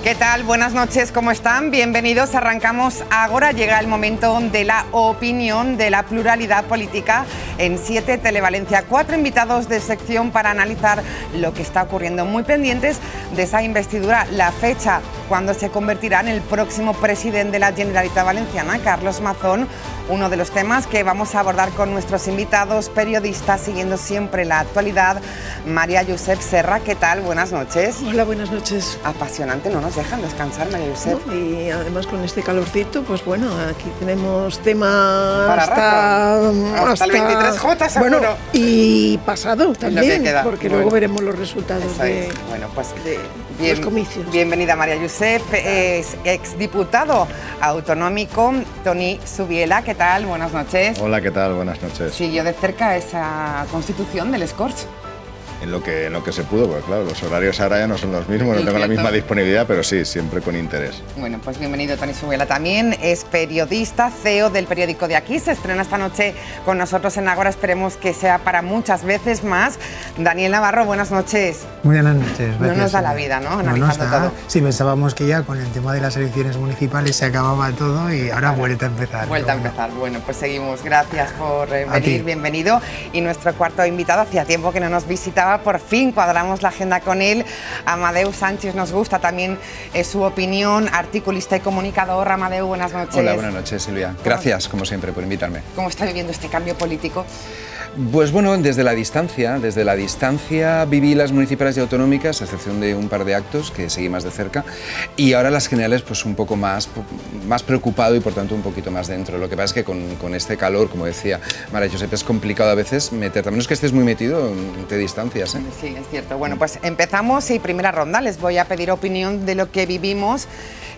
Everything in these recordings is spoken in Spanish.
¿Qué tal? Buenas noches, ¿cómo están? Bienvenidos, arrancamos ahora. Llega el momento de la opinión, de la pluralidad política en 7 Televalencia. 4 invitados de sección para analizar lo que está ocurriendo. Muy pendientes de esa investidura, la fecha cuando se convertirá en el próximo presidente de la Generalitat Valenciana, Carlos Mazón. Uno de los temas que vamos a abordar con nuestros invitados, periodistas, siguiendo siempre la actualidad. María Josep Serra, ¿qué tal? Buenas noches. Hola, buenas noches. Apasionante, no nos dejan descansar, María Josep. No, y además con este calorcito, pues bueno, aquí tenemos tema para hasta el 23J, seguro. Bueno, y pasado también, queda. porque luego veremos los resultados de los comicios. Bienvenida, María Josep. Es exdiputado autonómico Toni Zubiela. ¿Qué tal? Buenas noches. Hola, ¿qué tal? Buenas noches. Siguió de cerca esa constitución del Escorch. En lo que se pudo, porque claro, los horarios ahora ya no son los mismos, no tengo la misma disponibilidad, pero sí, siempre con interés. Bueno, pues bienvenido, Toni Zubiela. También es periodista, CEO del periódico de Aquí. Se estrena esta noche con nosotros en Agora. Esperemos que sea para muchas veces más. Daniel Navarro, buenas noches. Muy buenas noches. Gracias. No nos da la vida, ¿no? Analizando todo. Sí, pensábamos que ya con el tema de las elecciones municipales se acababa todo y ahora vuelta a empezar. Vuelta a empezar. Bueno, pues seguimos. Gracias por venir. Bienvenido. Y nuestro cuarto invitado, hacía tiempo que no nos visitaba. Por fin cuadramos la agenda con él. Amadeu Sánchez, nos gusta también su opinión, articulista y comunicador. Amadeu, buenas noches. Hola, buenas noches, Silvia. Gracias, como siempre, por invitarme. ¿Cómo está viviendo este cambio político? Pues bueno, desde la distancia viví las municipales y autonómicas, a excepción de un par de actos que seguí más de cerca, y ahora las generales pues un poco más preocupado y por tanto un poquito más dentro. Lo que pasa es que con este calor, como decía María Josep, es complicado a veces meterte, a menos que estés muy metido, te distancias, ¿eh? Sí, es cierto. Bueno, pues empezamos y primera ronda. Les voy a pedir opinión de lo que vivimos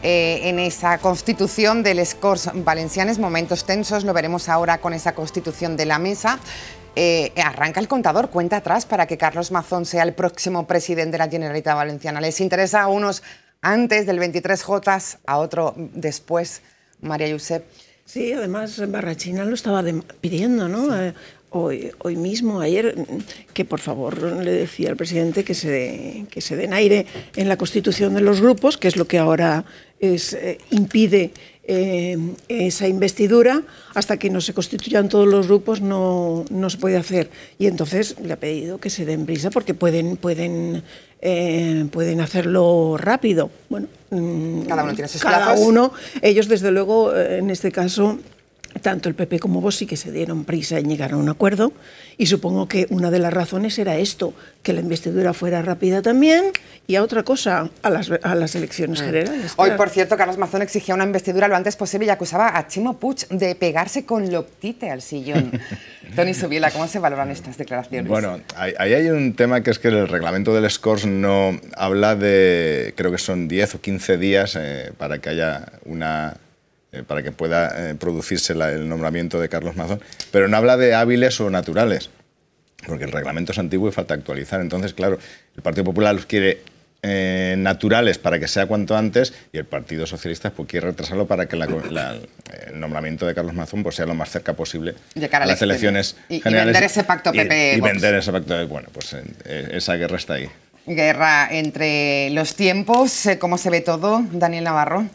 en esa constitución del Escorch Valencianes. Momentos tensos, lo veremos ahora con esa constitución de la mesa. Arranca el contador, cuenta atrás para que Carlos Mazón sea el próximo presidente de la Generalitat Valenciana. ¿Les interesa a unos antes del 23J, a otro después, María Josep? Sí, además Barrachina lo estaba pidiendo, ¿no? Sí. Hoy mismo, ayer, que por favor le decía al presidente que se den aire en la constitución de los grupos, que es lo que ahora impide esa investidura. Hasta que no se constituyan todos los grupos no se puede hacer. Y entonces le ha pedido que se den prisa porque pueden hacerlo rápido. Bueno, cada uno tiene sus cada plazos. Uno, ellos desde luego, en este caso, tanto el PP como Vox sí que se dieron prisa en llegar a un acuerdo, y supongo que una de las razones era esto, que la investidura fuera rápida también, y a otra cosa, a las elecciones generales. Hoy, por cierto, Carlos Mazón exigía una investidura lo antes posible y acusaba a Ximo Puig de pegarse con l'optite al sillón. Toni Zubiela, ¿cómo se valoran estas declaraciones? Bueno, ahí hay un tema que es que el reglamento del Escorch no habla de, creo que son 10 o 15 días para que haya para que pueda producirse el nombramiento de Carlos Mazón, pero no habla de hábiles o naturales, porque el reglamento es antiguo y falta actualizar. Entonces, claro, el Partido Popular los quiere naturales para que sea cuanto antes, y el Partido Socialista pues quiere retrasarlo para que el nombramiento de Carlos Mazón pues sea lo más cerca posible a las elecciones generales. Y vender ese pacto PP. Y vender ese pacto. Bueno, pues esa guerra está ahí. Guerra entre los tiempos. ¿Cómo se ve todo, Daniel Navarro?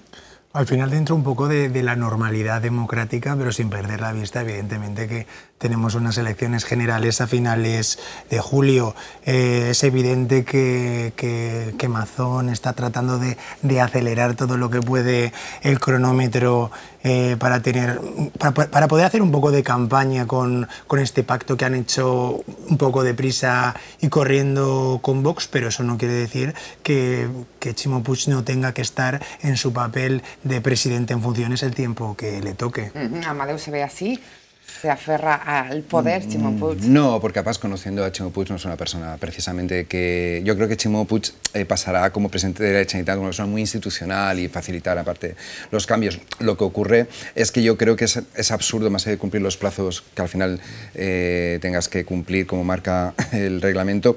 Al final dentro un poco de la normalidad democrática, pero sin perder la vista, evidentemente, que tenemos unas elecciones generales a finales de julio. Es evidente que Mazón está tratando de acelerar todo lo que puede el cronómetro para poder hacer un poco de campaña con este pacto que han hecho un poco de prisa y corriendo con Vox, pero eso no quiere decir que Ximo Puig no tenga que estar en su papel de presidente en funciones el tiempo que le toque. Amadeu se ve así. ¿Se aferra al poder, Ximo Puig? No, porque capaz conociendo a Ximo Puig no es una persona precisamente que... Yo creo que Ximo Puig pasará como presidente de la Generalitat una persona muy institucional y facilitar aparte los cambios. Lo que ocurre es que yo creo que es absurdo, más allá de cumplir los plazos que al final tengas que cumplir como marca el reglamento,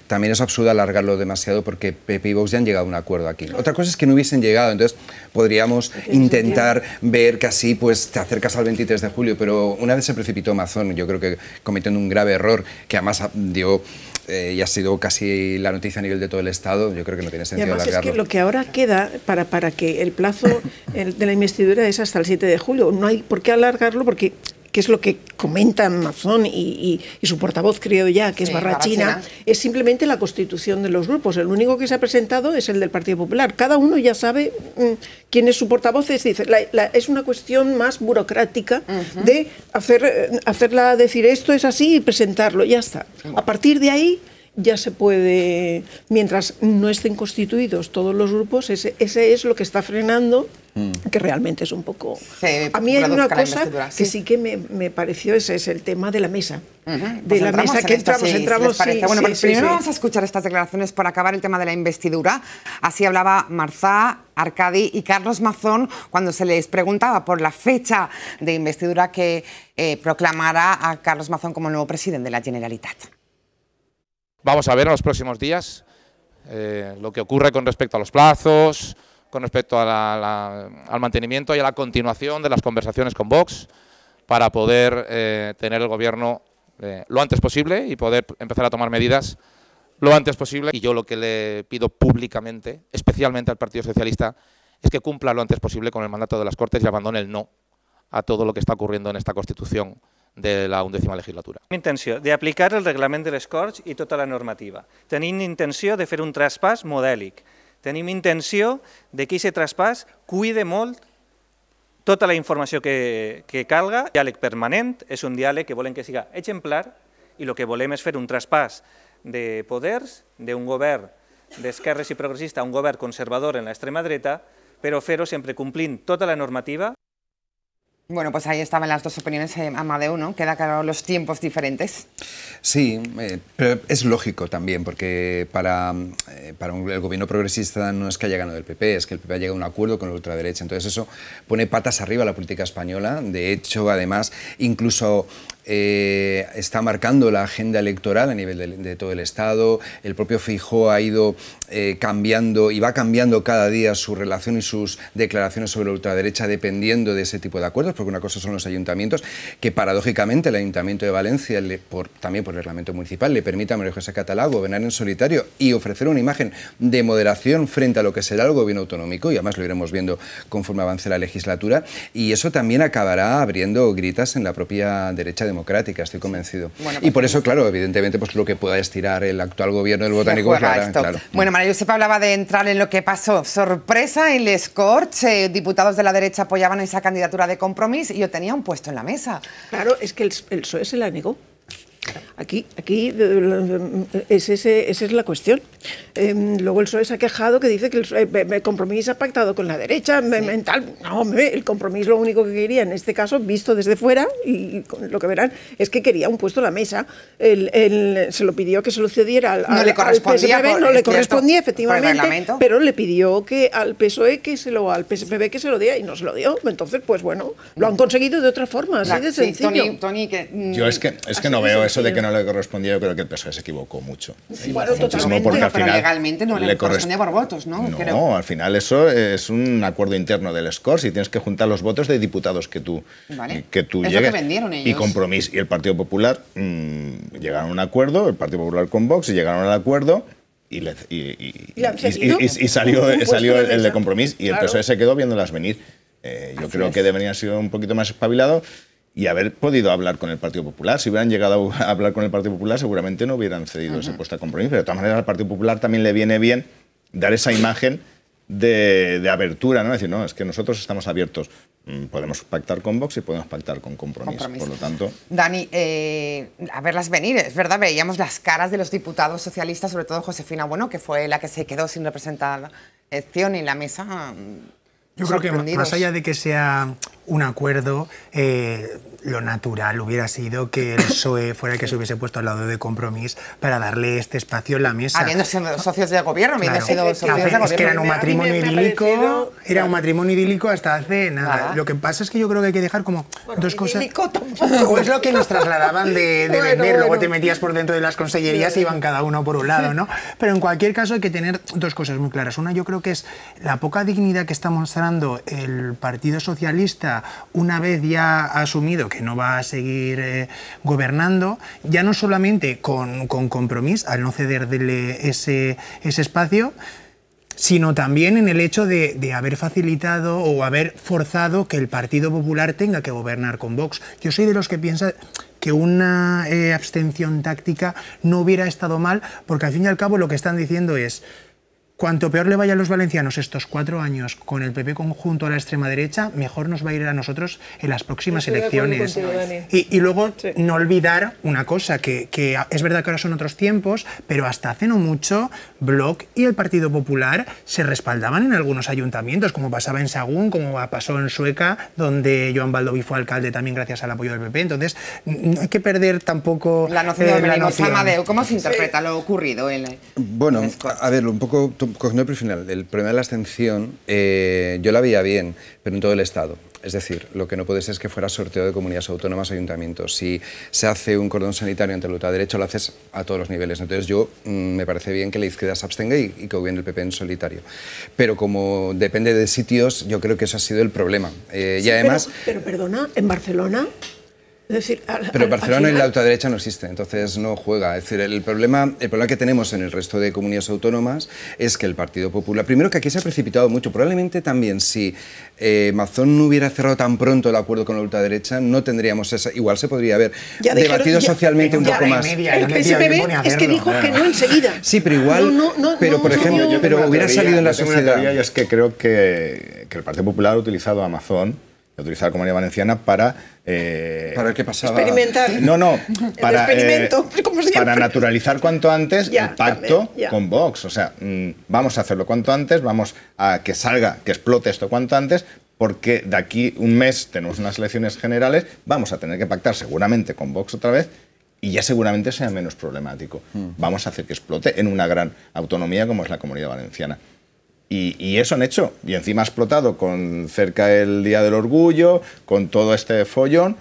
también es absurdo alargarlo demasiado porque PP y Vox ya han llegado a un acuerdo aquí. Otra cosa es que no hubiesen llegado, entonces podríamos intentar ver que así pues te acercas al 23 de julio, pero una vez se precipitó Mazón, yo creo que cometiendo un grave error que además dio... y ha sido casi la noticia a nivel de todo el Estado, yo creo que no tiene sentido alargarlo. Es que lo que ahora queda para que el plazo de la investidura es hasta el 7 de julio. No hay por qué alargarlo porque, que es lo que comenta Mazón y su portavoz, creo ya, que es Barrachina, es simplemente la constitución de los grupos. El único que se ha presentado es el del Partido Popular. Cada uno ya sabe quién es su portavoz. Es una cuestión más burocrática de hacerla decir esto es así y presentarlo, ya está. A partir de ahí ya se puede, mientras no estén constituidos todos los grupos, ese es lo que está frenando, que realmente es un poco... A mí hay una cosa que sí que me pareció, ese es el tema de la mesa. De la mesa que entramos. Bueno, primero vamos a escuchar estas declaraciones por acabar el tema de la investidura. Así hablaba Marzá, Arcadi y Carlos Mazón cuando se les preguntaba por la fecha de investidura que proclamará a Carlos Mazón como el nuevo presidente de la Generalitat. Vamos a ver en los próximos días lo que ocurre con respecto a los plazos, con respecto a al mantenimiento y a la continuación de las conversaciones con Vox para poder tener el gobierno lo antes posible y poder empezar a tomar medidas lo antes posible. Y yo lo que le pido públicamente, especialmente al Partido Socialista, es que cumpla lo antes posible con el mandato de las Cortes y abandone el no a todo lo que está ocurriendo en esta Constitución de la 11ª legislatura. Intenció d'aplicar el reglament de les Corts i tota la normativa. Tenim intenció de fer un traspàs modèlic. Tenim intenció de que aquest traspàs cuide molt tota la informació que calga. El diàleg permanent és un diàleg que volem que siga exemplar i el que volem és fer un traspàs de poders d'un govern d'esquerres i progressista a un govern conservador en l'extrema dreta, però fer-ho sempre complint tota la normativa. Bueno, pues ahí estaban las dos opiniones, Amadeu, ¿no? Queda claro los tiempos diferentes. Sí, pero es lógico también, porque para el gobierno progresista no es que haya ganado el PP, es que el PP ha llegado a un acuerdo con la ultraderecha. Entonces eso pone patas arriba a la política española. De hecho, además, incluso está marcando la agenda electoral a nivel de todo el Estado. El propio Feijóo ha ido cambiando y va cambiando cada día su relación y sus declaraciones sobre la ultraderecha dependiendo de ese tipo de acuerdos, porque una cosa son los ayuntamientos, que paradójicamente el Ayuntamiento de Valencia, también por el reglamento municipal, le permite a María José Catalá gobernar en solitario y ofrecer una imagen de moderación frente a lo que será el gobierno autonómico, y además lo iremos viendo conforme avance la legislatura, y eso también acabará abriendo gritas en la propia derecha democrática, estoy convencido. Bueno, pues y por eso, claro, evidentemente, pues lo que pueda estirar el actual gobierno del Botánico, pues, claro. Bueno, María Josepa hablaba de entrar en lo que pasó. Sorpresa en les Corts, diputados de la derecha apoyaban esa candidatura de Compromís y yo tenía un puesto en la mesa. Claro, es que el PSOE se la negó. Aquí esa es la cuestión. Luego el PSOE se ha quejado que dice que el Compromís ha pactado con la derecha. No, el Compromís lo único que quería, en este caso, visto desde fuera, y lo que verán, es que quería un puesto en la mesa. Se lo pidió que se lo cediera al PSPB, no le correspondía, efectivamente, pero le pidió que al PSOE al PSPB que se lo diera y no se lo dio. Entonces, pues bueno, lo han conseguido de otra forma, así de sencillo. Tony, yo es que no veo eso de que no le correspondía. Yo creo que el PSOE se equivocó mucho. Bueno, totalmente. Porque al final legalmente no le correspondía por votos, ¿no? No, al final eso es un acuerdo interno del Corts y tienes que juntar los votos de diputados que tú llegues. Lo que vendieron ellos. Y Compromís y el Partido Popular llegaron a un acuerdo, el Partido Popular con Vox, y llegaron al acuerdo y salió el de Compromís y el PSOE se quedó viéndolas venir. Yo creo que deberían haber sido un poquito más espabilados y haber podido hablar con el Partido Popular. Si hubieran llegado a hablar con el Partido Popular, seguramente no hubieran cedido ese puesto a Compromís. Pero de todas maneras, al Partido Popular también le viene bien dar esa imagen de abertura, ¿no? Es decir, no, es que nosotros estamos abiertos. Podemos pactar con Vox y podemos pactar con Compromís. Por lo tanto... Dani, a verlas venir, es verdad, veíamos las caras de los diputados socialistas, sobre todo Josefina Bueno, que fue la que se quedó sin representación en la mesa. Yo creo que más allá de que sea un acuerdo, lo natural hubiera sido que el PSOE fuera el que se hubiese puesto al lado de Compromís para darle este espacio en la mesa. Habiendo sido socios de gobierno, habiendo sido socios de gobierno. Es que era un matrimonio idílico, era un matrimonio idílico hasta hace nada. Lo que pasa es que yo creo que hay que dejar como dos cosas. O es lo que nos trasladaban de vender, luego te metías por dentro de las consellerías y iban cada uno por un lado, ¿no? Pero en cualquier caso hay que tener dos cosas muy claras. Una, yo creo que es la poca dignidad que está mostrando el Partido Socialista una vez ya ha asumido que no va a seguir gobernando, ya no solamente con Compromís, al no cederle ese espacio, sino también en el hecho de haber facilitado o haber forzado que el Partido Popular tenga que gobernar con Vox. Yo soy de los que piensa que una abstención táctica no hubiera estado mal, porque al fin y al cabo lo que están diciendo es: cuanto peor le vaya a los valencianos estos 4 años con el PP conjunto a la extrema derecha, mejor nos va a ir a nosotros en las próximas elecciones. Y luego no olvidar una cosa, que es verdad que ahora son otros tiempos, pero hasta hace no mucho Bloc y el Partido Popular se respaldaban en algunos ayuntamientos, como pasaba en Sagún, como pasó en Sueca, donde Joan Baldoví fue alcalde también gracias al apoyo del PP. Entonces, no hay que perder tampoco la noción. Amadeu, ¿cómo se interpreta lo ocurrido? Bueno, a ver, un poco cogiendo el final, el problema de la abstención yo la veía bien, pero en todo el Estado. Es decir, lo que no puede ser es que fuera sorteo de comunidades autónomas o ayuntamientos. Si se hace un cordón sanitario entre la ultraderecha, lo haces a todos los niveles. Entonces yo me parece bien que la izquierda se abstenga y que gobierne el PP en solitario. Pero como depende de sitios, yo creo que eso ha sido el problema. Y además... Pero perdona, en Barcelona... Es decir, pero Barcelona y la ultraderecha no existe, entonces no juega. Es decir, el problema que tenemos en el resto de comunidades autónomas es que el Partido Popular, primero que aquí se ha precipitado mucho, probablemente también si Mazón no hubiera cerrado tan pronto el acuerdo con la ultraderecha, no tendríamos esa, igual se podría haber debatido socialmente un poco más. El PSPB es que dijo que no enseguida. Sí, pero igual, pero por ejemplo, pero hubiera salido en la sociedad. Y es que creo que el Partido Popular ha utilizado a Mazón, ha utilizado a la Comunidad Valenciana para ver qué pasaba. Experimentar. No, para naturalizar cuanto antes el pacto con Vox. O sea, vamos a hacerlo cuanto antes, vamos a que salga, que explote esto cuanto antes, porque de aquí un mes tenemos unas elecciones generales, vamos a tener que pactar seguramente con Vox otra vez y ya seguramente sea menos problemático. Vamos a hacer que explote en una gran autonomía como es la Comunidad Valenciana. Y eso han hecho, y encima ha explotado con cerca el Día del Orgullo, con todo este follón,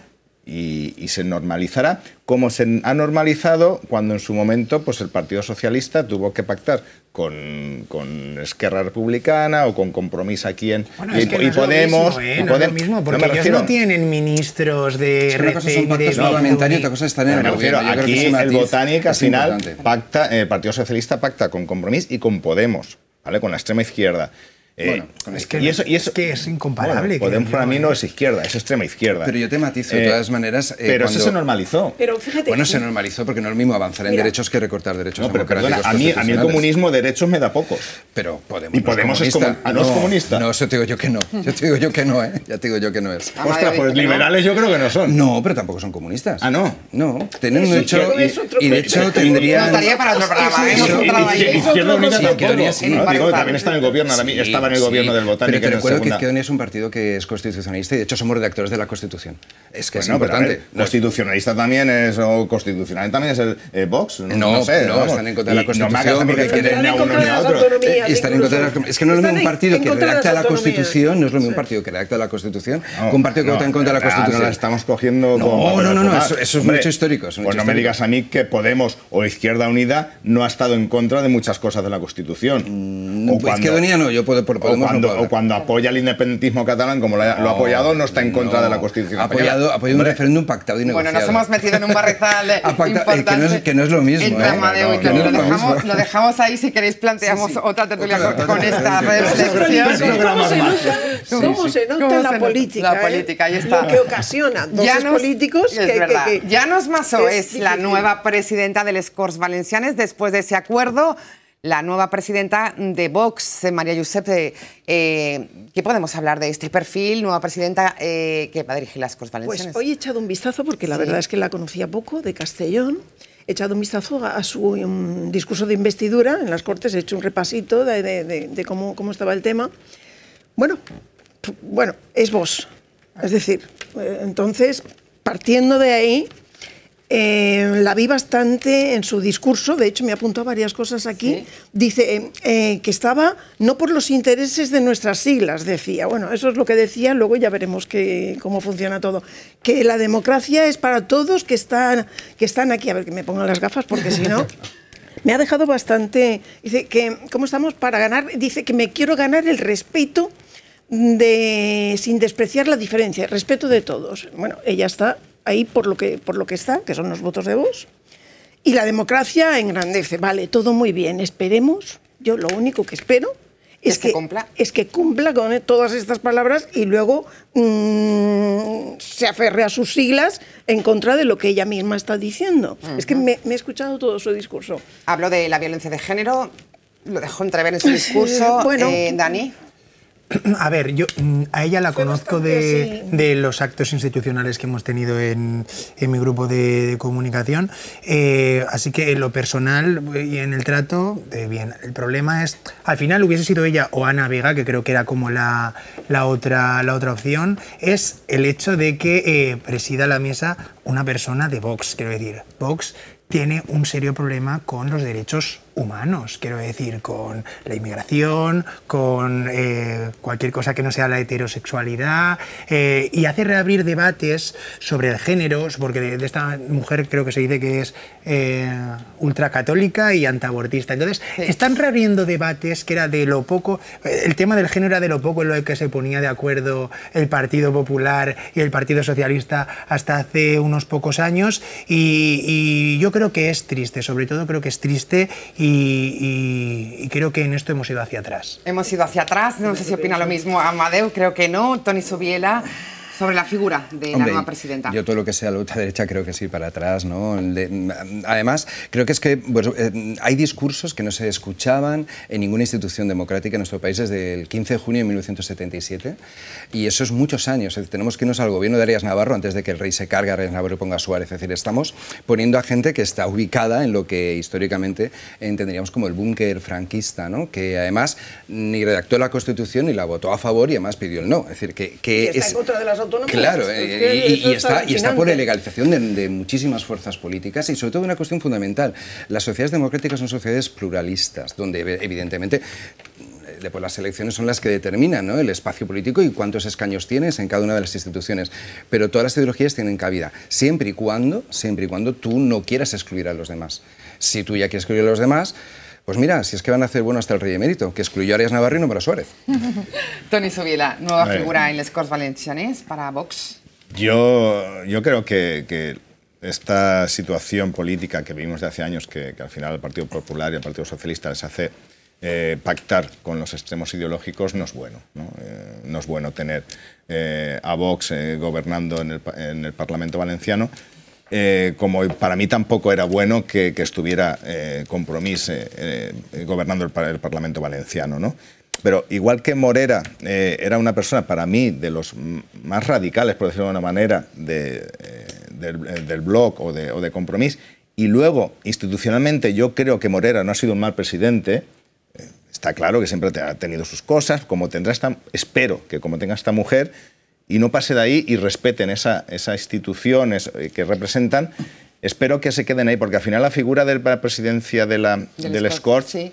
y se normalizará, como se ha normalizado cuando en su momento pues el Partido Socialista tuvo que pactar con Esquerra Republicana o con Compromís aquí en y Podemos. No es lo mismo, porque ellos no tienen ministros de... Una cosa son pactos parlamentarios, otra cosa está en el gobierno. Aquí el Botánic al final pacta, el Partido Socialista pacta con Compromís y con Podemos, ¿vale? Con la extrema izquierda. Bueno, es que es incomparable. Bueno, Podemos para mí no es izquierda, es extrema izquierda. Pero yo te matizo, de todas maneras... pero eso se normalizó. Pero fíjate, bueno, se normalizó porque no es lo mismo avanzar en derechos que recortar derechos democráticos. Perdona, a mí el comunismo derechos me da pocos. Pero Podemos, y Podemos es comunista. No, eso te digo yo que no. Yo te digo yo que no, ¿eh? Ya te digo yo que no es. Ostras, pues liberales yo creo que no son. No, pero tampoco son comunistas. Ah, ¿no? No, tienen un hecho... Y de hecho tendrían... Notaría para otro programa, ¿eh? Izquierda Unida tampoco. También está en el gobierno, estaba en el gobierno del Botánico. Pero te recuerdo que Izquierda Unida es un partido que es constitucionalista y de hecho somos redactores de la Constitución. Es que es importante. Constitucionalista también es, o constitucional también es el Vox. No, están en contra de la Constitución porque quieren ni a uno ni a otro. Están en contra de la... Es que no es lo mismo un partido que redacta la Constitución, no es lo mismo un partido que redacta la Constitución que un partido que vota en contra de la Constitución. No la estamos cogiendo No, eso es un hecho histórico. Pues no me digas a mí que Podemos o Izquierda Unida no ha estado en contra de muchas cosas de la Constitución. Izquierda Unida no, yo Podemos no. Cuando apoya el independentismo catalán, como lo ha apoyado, no está en contra de la Constitución. Ha apoyado un referéndum pactado y negociado. Bueno, nos hemos metido en un barrizal importante. Que no es lo mismo. Lo dejamos ahí, si queréis planteamos otra tertulia con esta reflexión. ¿Cómo se nota la política? La política, ahí está. Lo que ocasiona dosis políticos que... Llanos Massó es la nueva presidenta del Corts Valencianes después de ese acuerdo. La nueva presidenta de Vox, María Josep, ¿qué podemos hablar de este perfil? Nueva presidenta que va a dirigir las Corts Valencianes. Pues hoy he echado un vistazo, porque la verdad es que la conocía poco, de Castellón. He echado un vistazo a su discurso de investidura en las Cortes, he hecho un repasito de cómo estaba el tema. Bueno, es Vox. Es decir, entonces, partiendo de ahí, la vi bastante en su discurso, de hecho me apuntó varias cosas aquí, ¿sí? Dice que estaba no por los intereses de nuestras siglas, decía, bueno, eso es lo que decía, luego ya veremos cómo funciona todo, que la democracia es para todos que están aquí, a ver que me pongan las gafas porque si no... Me ha dejado bastante, dice que, ¿cómo estamos para ganar? Dice que me quiero ganar el respeto sin despreciar la diferencia, el respeto de todos. Bueno, ella está ahí por lo que está, que son los votos de Vox, y la democracia engrandece. Vale, todo muy bien, esperemos, yo lo único que espero es que cumpla con todas estas palabras y luego se aferre a sus siglas en contra de lo que ella misma está diciendo. Es que me he escuchado todo su discurso. Habló de la violencia de género, lo dejó entrever en su discurso. Bueno, Dani. A ver, yo a ella la conozco de los actos institucionales que hemos tenido en mi grupo de comunicación, así que en lo personal y en el trato, bien. El problema es, al final hubiese sido ella o Ana Vega, que creo que era como la otra opción, es el hecho de que presida la mesa una persona de Vox, quiero decir. Vox tiene un serio problema con los derechos humanos, quiero decir, con la inmigración, con cualquier cosa que no sea la heterosexualidad, y hace reabrir debates sobre el género, porque de esta mujer creo que se dice que es ultracatólica y antiabortista. Entonces, sí, están reabriendo debates que era de lo poco, el tema del género era de lo poco en lo que se ponía de acuerdo el Partido Popular y el Partido Socialista hasta hace unos pocos años, y yo creo que es triste, sobre todo creo que es triste, y creo que en esto hemos ido hacia atrás. Hemos ido hacia atrás, no sé si opina lo mismo Amadeu, creo que no. Toni Zubiela, sobre la figura de la nueva presidenta. Yo todo lo que sea la ultraderecha creo que sí, para atrás, ¿no? Además, creo que es que hay discursos que no se escuchaban en ninguna institución democrática en nuestro país desde el 15 de junio de 1977, y eso es muchos años. Tenemos que irnos al gobierno de Arias Navarro antes de que el rey se cargue a Arias Navarro y ponga a Suárez. Es decir, estamos poniendo a gente que está ubicada en lo que históricamente entenderíamos como el búnker franquista, ¿no? Que además ni redactó la Constitución ni la votó a favor y además pidió el no. Es decir, que está en contra de las autonomías. Claro, y está por la legalización de muchísimas fuerzas políticas y sobre todo una cuestión fundamental. Las sociedades democráticas son sociedades pluralistas, donde evidentemente pues las elecciones son las que determinan, ¿no?, el espacio político y cuántos escaños tienes en cada una de las instituciones. Pero todas las ideologías tienen cabida, siempre y cuando tú no quieras excluir a los demás. Si tú ya quieres excluir a los demás, pues mira, si es que van a hacer bueno hasta el rey emérito, que excluyó a Arias Navarro y no para Suárez. Toni Zubiela, nueva figura en les Corts Valencianes para Vox. Yo creo que esta situación política que vivimos de hace años, que al final el Partido Popular y el Partido Socialista les hace pactar con los extremos ideológicos, no es bueno, ¿no? No es bueno tener a Vox gobernando en el Parlamento valenciano. Como para mí tampoco era bueno que estuviera Compromís gobernando el Parlamento valenciano, ¿no? Pero igual que Morera era una persona para mí de los más radicales, por decirlo de una manera, del Bloc o de Compromís, y luego institucionalmente yo creo que Morera no ha sido un mal presidente. Está claro que siempre ha tenido sus cosas, espero que como tenga esta mujer, y no pase de ahí y respeten esa institución que representan, espero que se queden ahí, porque al final la figura de la presidencia del Corts, sí,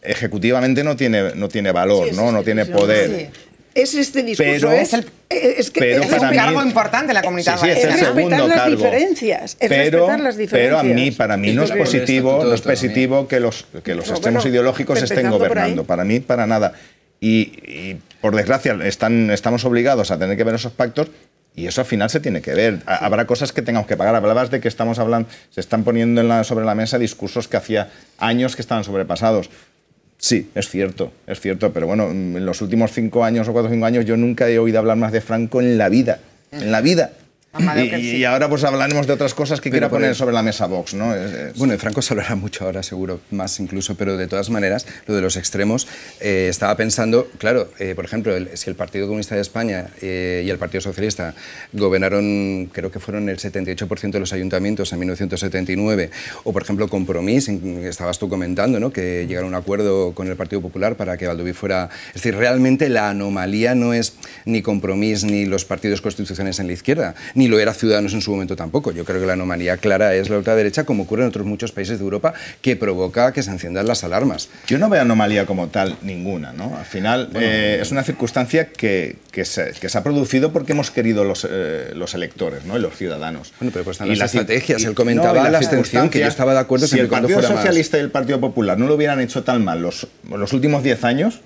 ejecutivamente no tiene valor, sí, ¿no? No tiene poder. Sí. Es este discurso, es un cargo importante en la comunidad valenciana. Es respetar las diferencias. Pero para mí no es positivo que los extremos ideológicos estén gobernando. Para mí, para nada. Y por desgracia, estamos obligados a tener que ver esos pactos y eso al final se tiene que ver. Habrá cosas que tengamos que pagar. Hablabas de que se están poniendo sobre la mesa discursos que hacía años que estaban sobrepasados. Sí, es cierto, pero bueno, en los últimos 5 años o 4 o 5 años yo nunca he oído hablar más de Franco en la vida, Y ahora pues hablaremos de otras cosas que quiera poner sobre la mesa Vox, ¿no? Bueno, de Franco se hablará mucho ahora, seguro, más incluso, pero de todas maneras, lo de los extremos, estaba pensando, claro, por ejemplo, si el Partido Comunista de España y el Partido Socialista gobernaron, creo que fueron el 78% de los ayuntamientos en 1979, o por ejemplo Compromís, estabas tú comentando, ¿no?, que llegaron a un acuerdo con el Partido Popular para que Baldoví fuera... Es decir, realmente la anomalía no es ni Compromís ni los partidos constitucionales en la izquierda, ni lo era Ciudadanos en su momento tampoco. Yo creo que la anomalía clara es la ultraderecha, como ocurre en otros muchos países de Europa, que provoca que se enciendan las alarmas. Yo no veo anomalía como tal ninguna, ¿no? Al final es una circunstancia que se ha producido porque hemos querido los electores, ¿no?, y los ciudadanos. Bueno, pero pues están las estrategias. Él comentaba la abstención, que yo estaba de acuerdo si el Partido Socialista y el Partido Popular no lo hubieran hecho tan mal los últimos 10 años,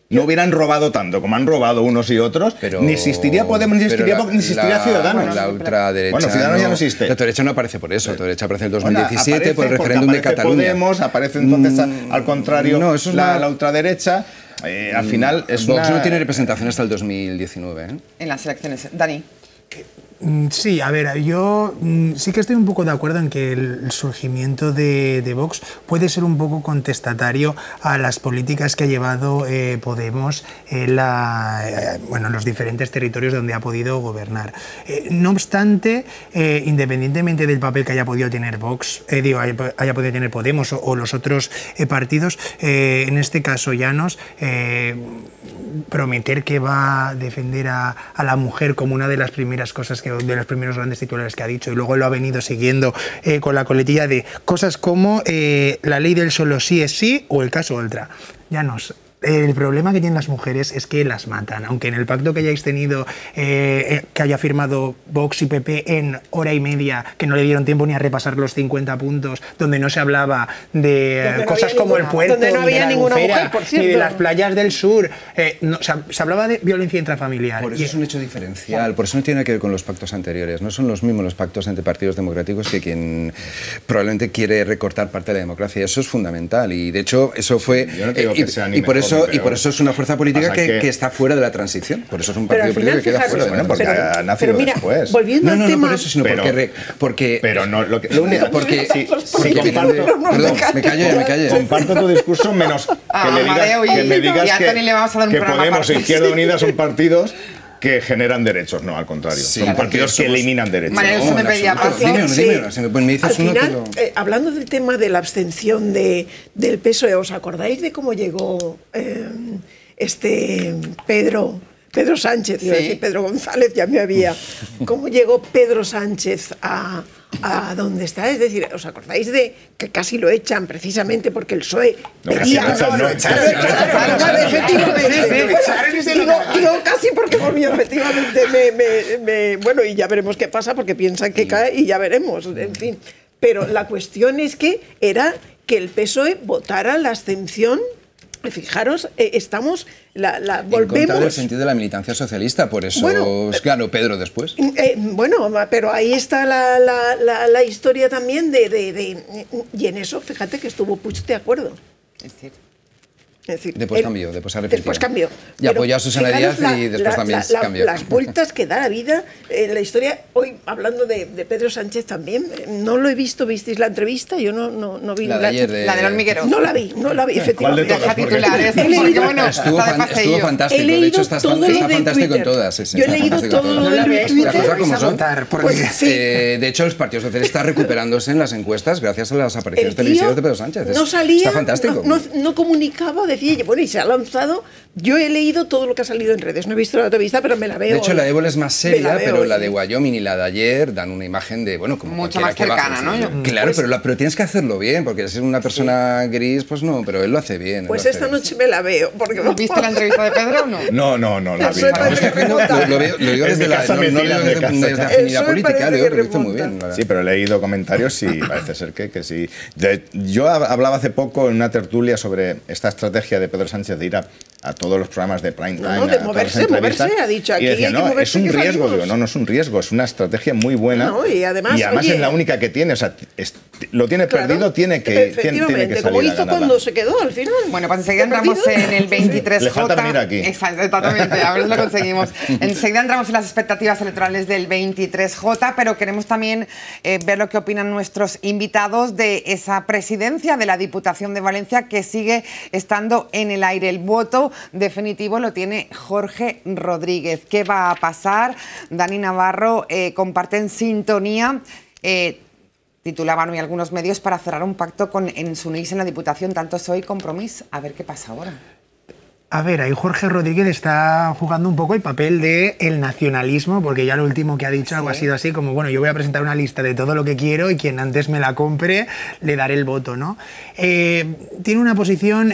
no hubieran robado tanto como han robado unos y otros, pero, ni existiría Podemos, ni existiría Vox, ni existiría Ciudadanos. La ultraderecha... Bueno, Ciudadanos ya no existe. La ultraderecha no aparece por eso. La ultraderecha aparece en el 2017 por el referéndum de Cataluña. Podemos, aparece entonces al contrario la ultraderecha. Al final es Vox no tiene representación hasta el 2019. En las elecciones. Dani. Sí, a ver, yo sí que estoy un poco de acuerdo en que el surgimiento de Vox puede ser un poco contestatario a las políticas que ha llevado Podemos en los diferentes territorios donde ha podido gobernar. No obstante, independientemente del papel que haya podido tener Vox, haya podido tener Podemos o los otros partidos, en este caso Llanos, prometer que va a defender a la mujer como una de las primeras cosas, de los primeros grandes titulares que ha dicho, y luego lo ha venido siguiendo con la coletilla de cosas como la ley del solo sí es sí o el caso Oltra. Llanos, el problema que tienen las mujeres es que las matan, aunque en el pacto que hayáis tenido, que haya firmado Vox y PP en hora y media, que no le dieron tiempo ni a repasar los 50 puntos, donde no se hablaba de cosas como el puerto, donde no había ninguna mujer, por cierto, ni de las playas del sur, se hablaba de violencia intrafamiliar. Por eso es un hecho diferencial, por eso no tiene que ver con los pactos anteriores, no son los mismos los pactos entre partidos democráticos que quien probablemente quiere recortar parte de la democracia, y eso es fundamental, y de hecho eso fue... Yo no digo que sea ni y por eso es una fuerza política que está fuera de la transición. Por eso es un partido político que queda fuera. Bueno, porque ha nacido después. Volviendo al tema... No por eso, sino porque... Pero no... Lo único... Porque perdón, me callo. Comparto tu discurso, menos que me digas que Podemos e Izquierda Unida son partidos que generan derechos, no, al contrario. Sí, son partidos que eliminan derechos. María, me pedía al final, hablando del tema de la abstención del PSOE, ¿os acordáis de cómo llegó Pedro Sánchez? Iba a decir Pedro González, ya me había... ¿Cómo llegó Pedro Sánchez a dónde está? Es decir, ¿os acordáis de que casi lo echan precisamente porque el PSOE pedía... Lo echaron, efectivamente. Digo casi porque efectivamente bueno, y ya veremos qué pasa, porque piensan que cae y ya veremos, en fin. Pero la cuestión es que era que el PSOE votara la abstención. Fijaros, estamos, volvemos... En contra del sentido de la militancia socialista, por eso ganó Pedro después. Bueno, pero ahí está la historia también y en eso, fíjate que estuvo Puig de acuerdo. Es decir, después cambió, después arrepintió. Después cambió. Y apoyó a Susana Díaz y después también cambió. Las vueltas que da la vida en la historia. Hoy, hablando de Pedro Sánchez también, no lo he visto. ¿Visteis la entrevista? Yo no vi la de ayer. La del hormiguero. No la vi, efectivamente. Deja titulares. Estuvo fantástico. De hecho, está fantástico en todas. Yo he leído todo lo de Twitter. De hecho, los partidos socialistas están recuperándose en las encuestas gracias a las apariciones televisivas de Pedro Sánchez. No salía, está fantástico. No comunicaba, decía, bueno, y se ha lanzado. Yo he leído todo lo que ha salido en redes, no he visto la entrevista, pero me la veo. De hecho, la de Évole es más seria, pero la de Wyoming y la de ayer dan una imagen de, bueno, como mucho más cercana, ¿no? Claro, pero tienes que hacerlo bien, porque si eres una persona gris, pues no, pero él lo hace bien. Pues esta noche me la veo. ¿Viste la entrevista de Pedro o no? No, la vi. Lo digo desde la afinidad política, lo hizo muy bien. Sí, pero he leído comentarios y parece ser que sí. Yo hablaba hace poco en una tertulia sobre esta estrategia de Pedro Sánchez de ir a a todos los programas de prime time. No, de moverse, ha dicho aquí. Y decía, no, es un riesgo. Digo, no es un riesgo, es una estrategia muy buena. No, y además oye, es la única que tiene. O sea, lo tiene perdido, tiene que salir como hizo cuando se quedó al final. Bueno, pues enseguida entramos en el 23J. Le falta venir aquí. Exactamente, a ver si lo conseguimos. Enseguida entramos en las expectativas electorales del 23J, pero queremos también ver lo que opinan nuestros invitados de esa presidencia de la Diputación de Valencia que sigue estando en el aire. El voto definitivo lo tiene Jorge Rodríguez. ¿Qué va a pasar? Dani Navarro comparten sintonía. Titulaban hoy algunos medios para cerrar un pacto en Sunís en la Diputación, tanto PSOE y Compromís. A ver qué pasa ahora. A ver, ahí Jorge Rodríguez está jugando un poco el papel del nacionalismo, porque ya lo último que ha dicho algo ha sido así como, bueno, yo voy a presentar una lista de todo lo que quiero y quien antes me la compre le daré el voto, ¿no? Tiene una posición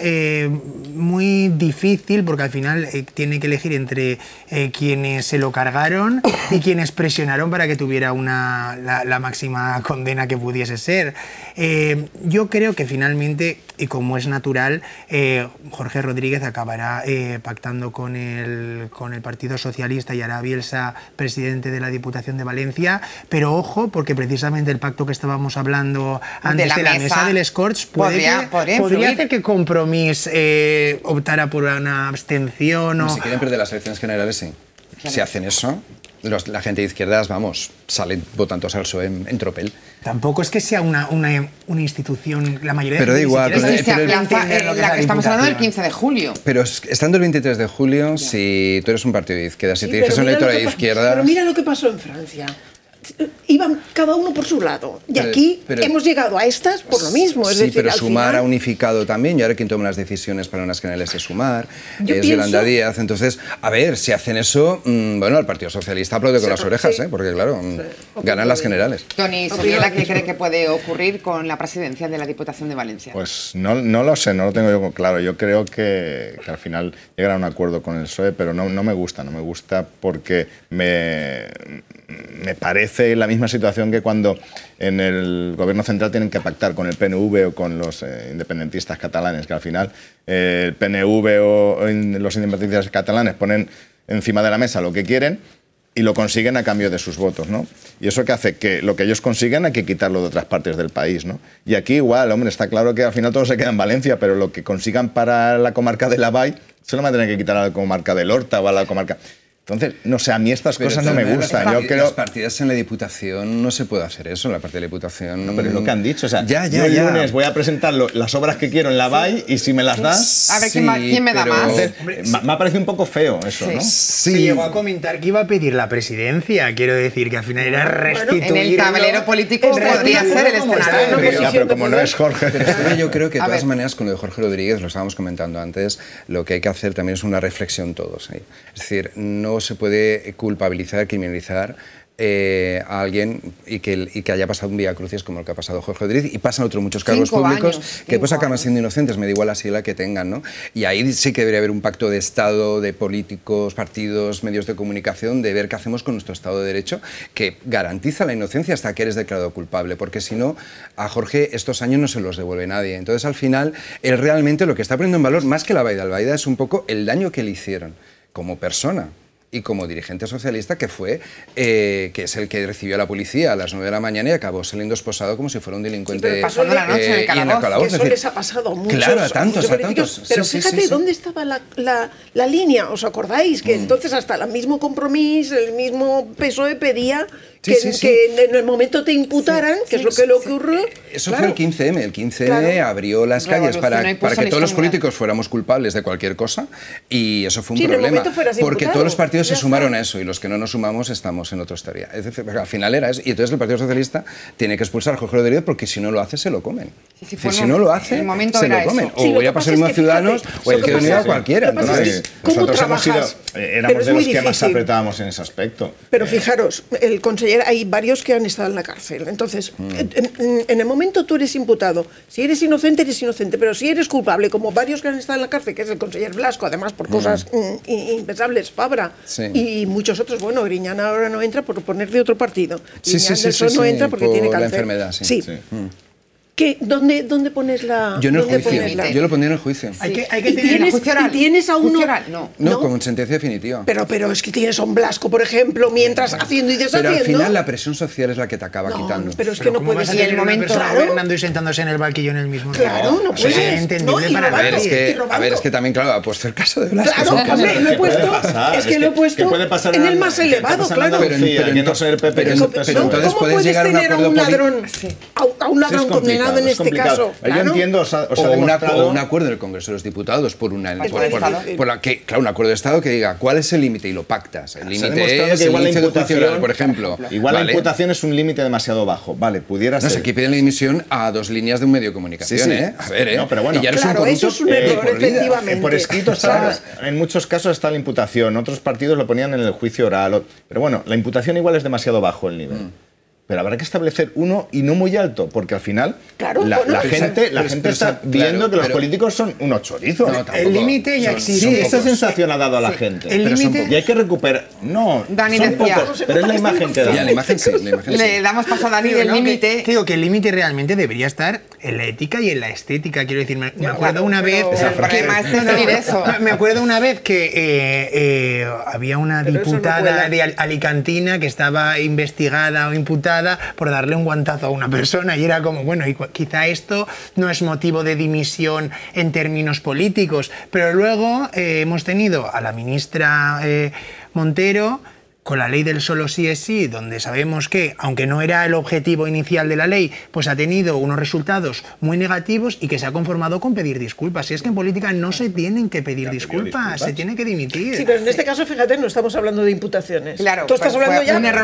muy difícil porque al final tiene que elegir entre quienes se lo cargaron y quienes presionaron para que tuviera la máxima condena que pudiese ser. Yo creo que finalmente, y como es natural, Jorge Rodríguez acabará pactando con el Partido Socialista y hará Bielsa presidente de la Diputación de Valencia, pero ojo, porque precisamente el pacto que estábamos hablando antes de la mesa del Scorch podría hacer que Compromís optara por una abstención. Si quieren perder las elecciones generales, sí. Claro. Si hacen eso, la gente de izquierdas, vamos, salen votando al PSOE en tropel. Tampoco es que sea una institución, la mayoría pero de da igual, pero se aplaza la que estamos hablando del 15 de julio. Pero estando el 23 de julio, si tú eres un partido de izquierdas, si te dices un electorado de izquierdas... Pero mira lo que pasó en Francia. Iban cada uno por su lado. Y aquí hemos llegado a estas por lo mismo. Es decir, pero al Sumar final ha unificado también, y ahora quien toma las decisiones para unas generales es Sumar, es Yolanda Díaz. Entonces, a ver, si hacen eso, bueno, el Partido Socialista aplaude con las orejas, porque claro, ganan las generales. Toni Sobiela, ¿qué cree que puede ocurrir con la presidencia de la Diputación de Valencia? Pues no lo sé, no lo tengo yo claro. Yo creo que al final llegará a un acuerdo con el PSOE, pero no me gusta porque me parece la misma situación que cuando en el gobierno central tienen que pactar con el PNV o con los independentistas catalanes, que al final el PNV o los independentistas catalanes ponen encima de la mesa lo que quieren y lo consiguen a cambio de sus votos, ¿no? Y eso que hace que lo que ellos consigan hay que quitarlo de otras partes del país, ¿no? Y aquí igual, hombre, está claro que al final todo se queda en Valencia, pero lo que consigan para la comarca de Lavall se lo van a tener que quitar a la comarca del Horta o a la comarca... Entonces, no sé, a mí estas cosas no me gustan. Yo creo... Las partidas en la Diputación no se puede hacer eso, en la parte de la Diputación... No, pero es lo que han dicho, o sea, yo el lunes voy a presentar las obras que quiero en Lavall y si me las das... A ver, ¿quién me da más? Me ha parecido un poco feo eso, ¿no? Sí. Se llegó a comentar que iba a pedir la presidencia, quiero decir, que al final era restituir... En el tablero político podría ser el escenario. Pero como no es Jorge... Pero yo creo que de todas maneras, con lo de Jorge Rodríguez, lo estábamos comentando antes, lo que hay que hacer también es una reflexión todos. Es decir, no se puede culpabilizar, criminalizar a alguien y que haya pasado un vía crucis como el que ha pasado Jorge Rodríguez, y pasan otros muchos cargos públicos que pues acaban siendo inocentes, me da igual la sigla que tengan, ¿no? Y ahí sí que debería haber un pacto de Estado, de políticos, partidos, medios de comunicación, de ver qué hacemos con nuestro Estado de Derecho, que garantiza la inocencia hasta que eres declarado culpable, porque si no, a Jorge estos años no se los devuelve nadie. Entonces, al final, él realmente lo que está poniendo en valor, más que la Albaida, es un poco el daño que le hicieron como persona y como dirigente socialista, que es el que recibió a la policía a las 9 de la mañana y acabó saliendo esposado como si fuera un delincuente. Pero pasó la noche en el calabozo. Eso les ha pasado a muchos. Claro, a tantos. Pero fíjate dónde estaba la línea, ¿os acordáis? Que entonces hasta el mismo Compromís, el mismo PSOE pedía que en el momento te imputaran, que es lo que le ocurrió. Eso fue el 15M. El 15M abrió las calles para que todos los políticos fuéramos culpables de cualquier cosa, y eso fue un problema. Porque todos los partidos se sumaron a eso, y los que no nos sumamos estamos en otra historia. Es decir, al final era eso. Y entonces el Partido Socialista tiene que expulsar a Jorge Rodríguez, porque si no lo hace, se lo comen. Si no lo hace, se lo comen. O voy a pasar a Ciudadanos o el que unida a cualquiera. Nosotros éramos de los que más apretábamos en ese aspecto. Pero fijaros, el conseller, hay varios que han estado en la cárcel. Entonces, en el momento tú eres imputado. Si eres inocente, pero si eres culpable, como varios que han estado en la cárcel, que es el conseller Blasco, además por cosas impensables, Fabra, y muchos otros, bueno, Griñana ahora no entra por poner de otro partido. Griñán no entra porque tiene cáncer. La enfermedad, ¿Dónde pones la...? Yo en el dónde juicio, pones la- yo lo pondría en el juicio. Hay que ¿Y tener... tienes a uno... Juicio oral, no. No, con sentencia definitiva. Pero es que tienes a un Blasco, por ejemplo, mientras haciendo y deshaciendo... Pero al final la presión social es la que te acaba quitando. Pero es que no ¿cómo puedes... vas a Y el tener una momento- persona Claro. gobernando y sentándose en el banquillo en el mismo Claro, no O sea, puedes. es entendible No, y para A ver, robando. es robando. que también, claro, ha puesto el caso de Blasco. Claro, es un caso- hombre, lo he puesto... pasar? Es que lo he puesto puede pasar en el en- más ¿qué elevado, pasa en claro. Andalucía? Pero Que no soy el PP, que es el pero PSOE. entonces ¿Cómo puedes puedes llegar a un tener a acuerdo un ladrón, a un Sí, ladrón es complicado, condenado en es este complicado. caso? Yo Claro. entiendo, os ha o demostrado... un acuerdo en el Congreso de los Diputados por una difícil. claro, un acuerdo de Estado que diga cuál es el límite y lo pactas. El Se ha límite demostrado es que el igual la índice de juicio imputación, oral, por ejemplo. Igual ¿vale? la imputación es un límite demasiado bajo. Vale, pudiera No ser. sé, aquí piden la dimisión a 2 líneas de un medio de comunicación, Sí, sí. ¿eh? A ver, ¿eh? No, pero bueno. Y ya eres Claro, un corrupto, eso es un error, por vida. efectivamente. Por escrito está, ¿Sabes? en muchos casos está la imputación, otros partidos lo ponían en el juicio oral. Pero bueno, la imputación igual es demasiado bajo el nivel. Pero habrá que establecer uno y no muy alto, porque al final Claro, la bueno, gente pero está claro, viendo que los pero- políticos son unos chorizos. No, tampoco. El límite ya Son- existe. son Sí, esa pocos. sensación ha dado a la gente. El Pero son límite- pocos. Y hay que recuperar... No, Dani son decía- pocos, pero es la imagen que Ya, da. la imagen sí, la imagen sí. Le damos paso a Dani Digo, del ¿no? límite. Que digo que el límite realmente debería estar en la ética y en la estética. Quiero decir, me acuerdo una vez... El problema es decidir eso. Me acuerdo una vez que había una Pero eso no diputada cuela. de Alicantina que estaba investigada o imputada por darle un guantazo a una persona y era como, bueno, quizá esto no es motivo de dimisión en términos políticos, pero luego hemos tenido a la ministra Montero con la ley del solo sí es sí, donde sabemos que, aunque no era el objetivo inicial de la ley, pues ha tenido unos resultados muy negativos y que se ha conformado con pedir disculpas. Y es que en política no se tienen que pedir disculpas, se tiene que dimitir. Sí, pero en este caso, fíjate, no estamos hablando de imputaciones. Claro, Tú estás pues hablando fue ya... un error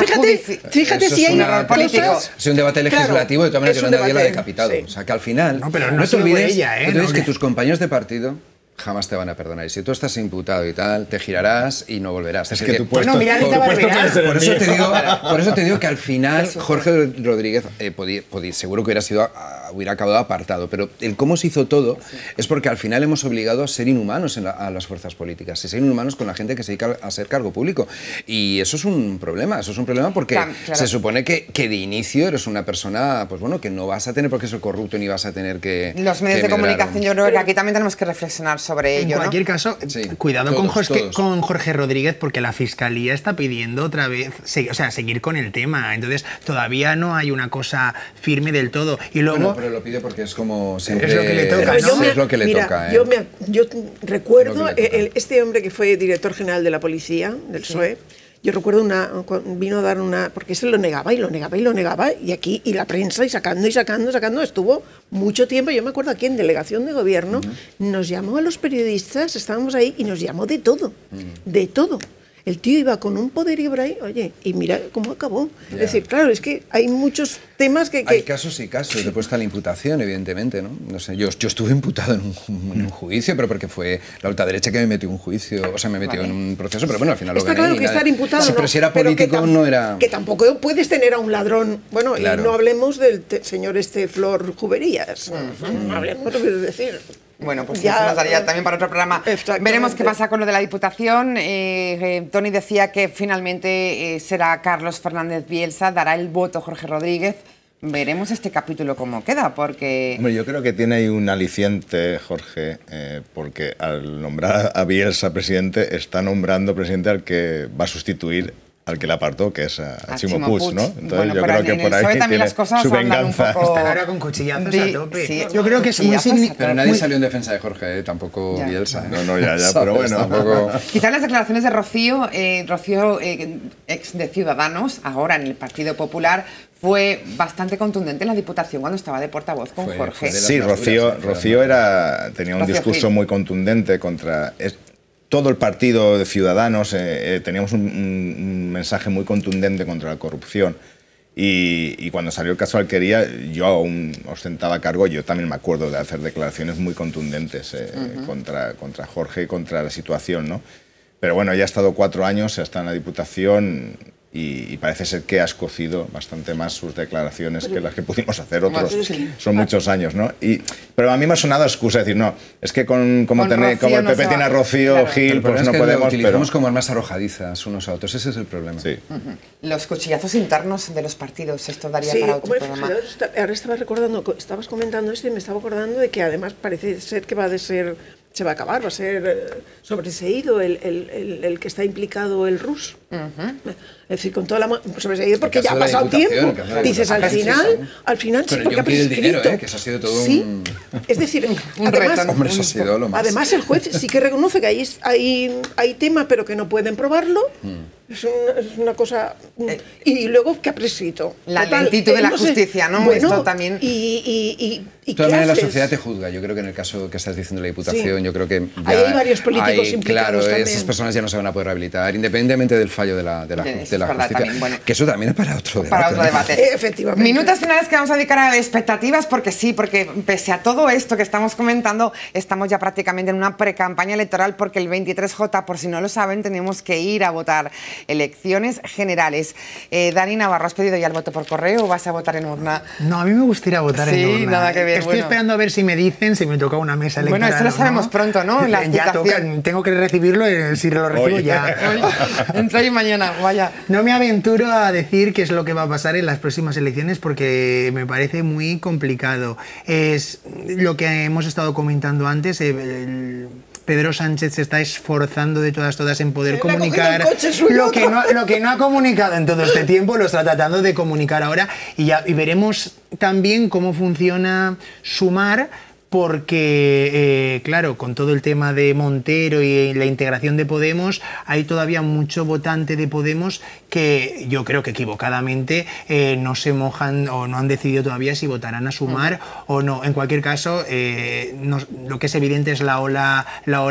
Fíjate Eso si es hay un error político. cosas... Es un debate legislativo, Claro, de todas maneras es un Yolanda Díaz lo ha debate, decapitado. sí. O sea, que al final No, pero no te solo olvides, ella, ¿eh? no te olvides No, que que- tus compañeros de partido jamás te van a perdonar. Y si tú estás imputado y tal, te girarás y no volverás. Es Así que tu puesto, Bueno, mira, Rita tu puesto Barberá. puede ser el por eso, mío. por eso te digo que al final Jorge Rodríguez seguro que hubiera acabado apartado, pero el cómo se hizo todo es porque al final hemos obligado a ser inhumanos a las fuerzas políticas, a ser inhumanos con la gente que se dedica a ser cargo público. Y eso es un problema porque Claro. se supone que de inicio eres una persona, pues bueno, que no vas a tener por qué ser corrupto ni vas a tener que... Los medios que de comunicación, medrar. yo creo que aquí también tenemos que reflexionar sobre En ello, cualquier ¿no? caso, Sí, cuidado todos. con Jorge Rodríguez, porque la Fiscalía está pidiendo otra vez seguir con el tema. Entonces, todavía no hay una cosa firme del todo. Y luego... Bueno, pero lo pide porque es como siempre... Es lo que le toca, Pero ¿no? Es lo que le mira, toca, ¿eh? yo recuerdo Es lo que le toca. este hombre que fue director general de la policía, del PSOE, yo recuerdo vino a dar una... Porque se lo negaba y lo negaba y lo negaba, y aquí, y la prensa, y sacando, estuvo mucho tiempo. Yo me acuerdo aquí en delegación de gobierno, nos llamó a los periodistas, estábamos ahí, y nos llamó de todo, de todo. El tío iba con un poder y obra ahí, oye, y mira cómo acabó. Es decir, claro, es que hay muchos temas que... Hay casos y casos. Después está la imputación, evidentemente, ¿no? No sé, yo estuve imputado en un juicio, pero porque fue la ultraderecha que me metió en un juicio, o sea, me metió en un proceso, pero bueno, al final Está lo gané. claro y que nada. estar imputado, Sí, no, pero si era pero que político no era... Que tampoco puedes tener a un ladrón... Bueno, Claro. y no hablemos del señor Flor Juberías. No hablemos, quiero decir... Bueno, pues Ya, eso nos daría también para otro programa. exactamente. Veremos qué pasa con lo de la Diputación. Tony decía que finalmente será Carlos Fernández Bielsa, dará el voto Jorge Rodríguez. Veremos este capítulo cómo queda, porque... Hombre, yo creo que tiene ahí un aliciente, Jorge, porque al nombrar a Bielsa presidente, está nombrando presidente al que va a sustituir al que le apartó, que es a Chimo Puig, ¿no? Entonces Bueno, yo pero creo en que el por PSOE ahí también tiene las cosas su andan un venganza. poco... Están ahora con cuchillazos a tope. Sí, Yo creo que es muy cuchillazos a significativo. Pero nadie salió en defensa de Jorge, tampoco Ya. Bielsa. No, ya, ¿Sabes? pero bueno. Tampoco... Quizás las declaraciones de Rocío, ex de Ciudadanos, ahora en el Partido Popular, fue bastante contundente en la Diputación cuando estaba de portavoz con Fue Jorge. de las Sí, más Rocío duras, tenía un Rocío discurso Gil. muy contundente contra... todo el partido de Ciudadanos teníamos un mensaje muy contundente contra la corrupción. Y cuando salió el caso Alquería, yo aún ostentaba cargo, yo también me acuerdo de hacer declaraciones muy contundentes contra Jorge y contra la situación, ¿no? Pero bueno, ya ha estado 4 años, está en la Diputación, y parece ser que ha escocido bastante más sus declaraciones que las que pudimos hacer otros. Son muchos años, ¿no? Pero a mí me ha sonado excusa decir, no, es que como el PP tiene a Rocío, claro, Gil, pues no podemos... Lo utilizamos como armas arrojadizas unos a otros, ese es el problema. Sí. Los cuchillazos internos de los partidos, esto daría para otro programa. Ahora estaba recordando, estabas comentando esto y me estaba acordando de que además parece ser que se va a acabar, va a ser sobreseído el que está implicado el Rus. Es decir, con toda la sobreseído porque ya ha pasado tiempo. Dices, al final sí, porque ha prescrito. El dinero, que eso ha sido todo un... Es decir, además el juez sí que reconoce que hay tema, pero que no pueden probarlo. Es una cosa... Y luego que ha prescrito. La lentitud de la justicia, ¿no? Bueno, esto también... ¿Y de todas maneras, la sociedad te juzga. Yo creo que en el caso que estás diciendo de la Diputación, yo creo que ya hay varios políticos implicados también. Esas personas ya no se van a poder rehabilitar, independientemente del fallo de la justicia. También, bueno, que eso también es para otro debate. Para otro debate. Efectivamente. Minutos finales que vamos a dedicar a expectativas, porque pese a todo esto que estamos comentando, estamos ya prácticamente en una precampaña electoral, porque el 23J, por si no lo saben, tenemos que ir a votar. Elecciones generales. Dani Navarro, ¿has pedido ya el voto por correo o vas a votar en urna? No, a mí me gustaría votar en urna. Sí, nada que ver. Estoy esperando a ver si me dicen si me toca una mesa electoral. Bueno, esto lo sabemos pronto, ¿no? Ya toca, tengo que recibirlo, si lo recibo ya. Entre hoy y mañana, vaya. No me aventuro a decir qué es lo que va a pasar en las próximas elecciones porque me parece muy complicado. Es lo que hemos estado comentando antes, Pedro Sánchez se está esforzando de todas en poder comunicar lo que no ha comunicado en todo este tiempo, lo está tratando de comunicar ahora y veremos también cómo funciona Sumar, porque, claro, con todo el tema de Montero y la integración de Podemos, hay todavía mucho votante de Podemos que yo creo que equivocadamente no se mojan o no han decidido todavía si votarán a Sumar o no. En cualquier caso, lo que es evidente es la ola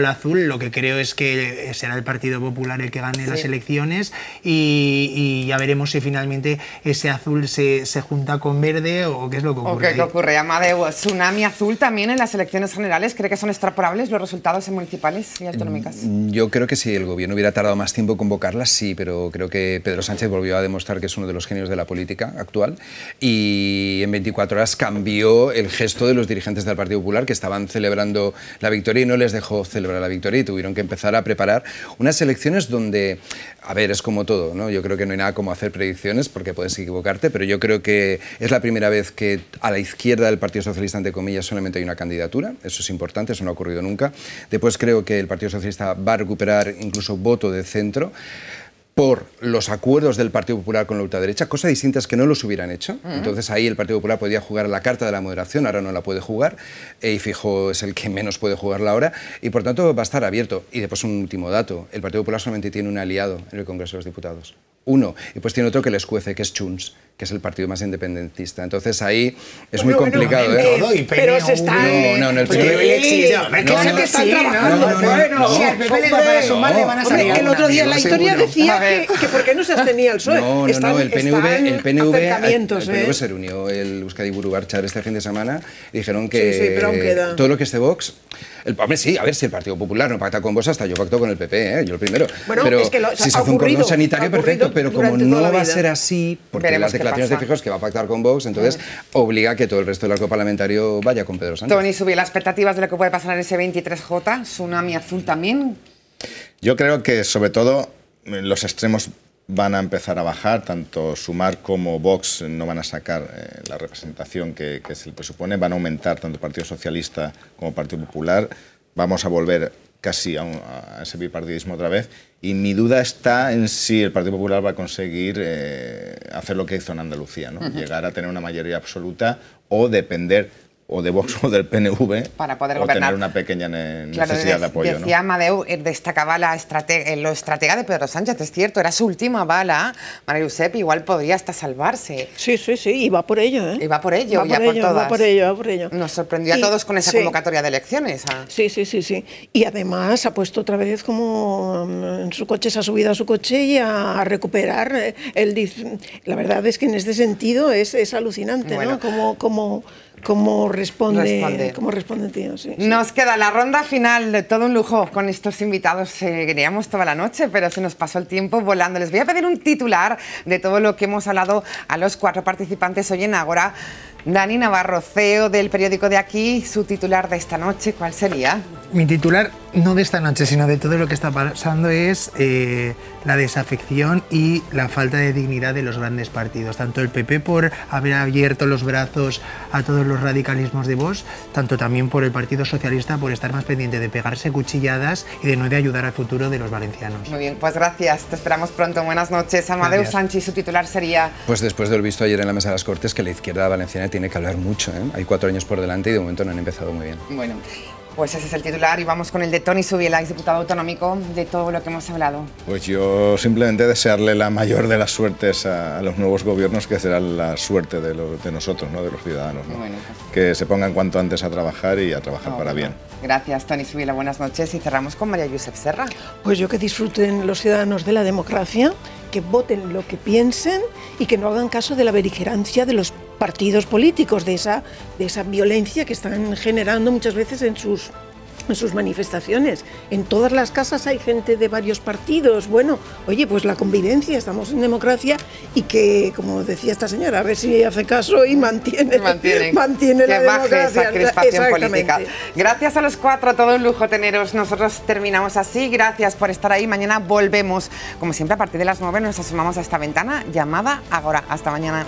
azul. Lo que creo es que será el Partido Popular el que gane las elecciones y ya veremos si finalmente ese azul se junta con verde o qué es lo que ocurre. ¿Qué ocurre? Amadeu, tsunami azul también en las elecciones generales. ¿Cree que son extrapolables los resultados en municipales y autonómicas? Yo creo que si el gobierno hubiera tardado más tiempo en convocarlas, sí, pero creo que Pedro Sánchez volvió a demostrar que es uno de los genios de la política actual y en 24 horas cambió el gesto de los dirigentes del Partido Popular que estaban celebrando la victoria y no les dejó celebrar la victoria y tuvieron que empezar a preparar unas elecciones donde, a ver, es como todo, ¿no? Yo creo que no hay nada como hacer predicciones porque puedes equivocarte, pero yo creo que es la primera vez que a la izquierda del Partido Socialista, entre comillas, solamente hay una candidatura, eso es importante, eso no ha ocurrido nunca. Después creo que el Partido Socialista va a recuperar incluso voto de centro por los acuerdos del Partido Popular con la ultraderecha, cosa distinta es que no los hubieran hecho. Entonces ahí el Partido Popular podía jugar la carta de la moderación, ahora no la puede jugar, y Feijóo es el que menos puede jugarla ahora, y por tanto va a estar abierto. Y después un último dato, el Partido Popular solamente tiene un aliado en el Congreso de los Diputados. Uno, y pues tiene otro que les cuece, que es Junts, que es el partido más independentista. Entonces ahí es muy complicado. Pero se está... No, el PP... Si el PP le da para sumar, le van a salir. El otro día la historia decía que por qué no se abstenía el PSOE. No, el PNV se reunió el Euskadi Buru Batzar este fin de semana y dijeron que todo lo que esté Vox... Hombre, sí, a ver, si el Partido Popular no pacta con Vox, hasta yo pacto con el PP, yo el primero. Bueno, pero es que si se hace un cordón sanitario, perfecto, pero como no va a ser así, porque las declaraciones de Feijóo es que va a pactar con Vox, entonces obliga a que todo el resto del arco parlamentario vaya con Pedro Sánchez. Tony, ¿subir las expectativas de lo que puede pasar en ese 23J? ¿Tsunami azul también? Yo creo que, sobre todo, los extremos van a empezar a bajar, tanto Sumar como Vox no van a sacar la representación que se le presupone, van a aumentar tanto el Partido Socialista como el Partido Popular, vamos a volver casi a ese bipartidismo otra vez, y mi duda está en si el Partido Popular va a conseguir hacer lo que hizo en Andalucía, ¿no? Llegar a tener una mayoría absoluta o depender o de Vox o del PNV para poder o gobernar. Tener una pequeña necesidad de apoyo. Decía Amadeu, destacaba lo estratega de Pedro Sánchez, es cierto, era su última bala. María Josep igual podría hasta salvarse. Sí, y va por ello, ¿eh? Y va por ello, va por ello. Nos sorprendió a todos con esa convocatoria de elecciones. Sí. Y además ha puesto otra vez como en su coche, se ha subido a su coche y a recuperar. La verdad es que en este sentido es alucinante, bueno, ¿no? cómo responde el tío. Sí, sí. Nos queda la ronda final, de todo un lujo con estos invitados. Queríamos toda la noche, pero se nos pasó el tiempo volando. Les voy a pedir un titular de todo lo que hemos hablado a los 4 participantes hoy en Ágora. Dani Navarro, CEO del periódico De Aquí, su titular de esta noche, ¿cuál sería? Mi titular, no de esta noche, sino de todo lo que está pasando, es la desafección y la falta de dignidad de los grandes partidos. Tanto el PP por haber abierto los brazos a todos los radicalismos de Vox, tanto también por el Partido Socialista por estar más pendiente de pegarse cuchilladas y de no de ayudar al futuro de los valencianos. Muy bien, pues gracias. Te esperamos pronto. Buenas noches. Amadeu Sanchis, su titular sería... Pues después de lo visto ayer en la Mesa de las Cortes, que la izquierda valenciana tiene que hablar mucho, ¿eh? Hay 4 años por delante y de momento no han empezado muy bien. Bueno, pues ese es el titular y vamos con el de Toni Zubiela, exdiputado autonómico, de todo lo que hemos hablado. Pues yo simplemente desearle la mayor de las suertes a los nuevos gobiernos, que será la suerte de nosotros, ¿no? De los ciudadanos, ¿no? Bueno, pues... que se pongan cuanto antes a trabajar y a trabajar para bien. Gracias, Toni Zubiela, buenas noches. Y cerramos con María Josep Serra. Pues yo que disfruten los ciudadanos de la democracia, que voten lo que piensen y que no hagan caso de la beligerancia de los partidos políticos, de esa violencia que están generando muchas veces en sus manifestaciones. En todas las casas hay gente de varios partidos. Bueno, oye, pues la convivencia, estamos en democracia y que, como decía esta señora, a ver si hace caso y mantiene la democracia. Esa crispación política. Gracias a los 4, todo un lujo teneros. Nosotros terminamos así. Gracias por estar ahí. Mañana volvemos, como siempre, a partir de las 9 nos asomamos a esta ventana llamada Ágora. Hasta mañana.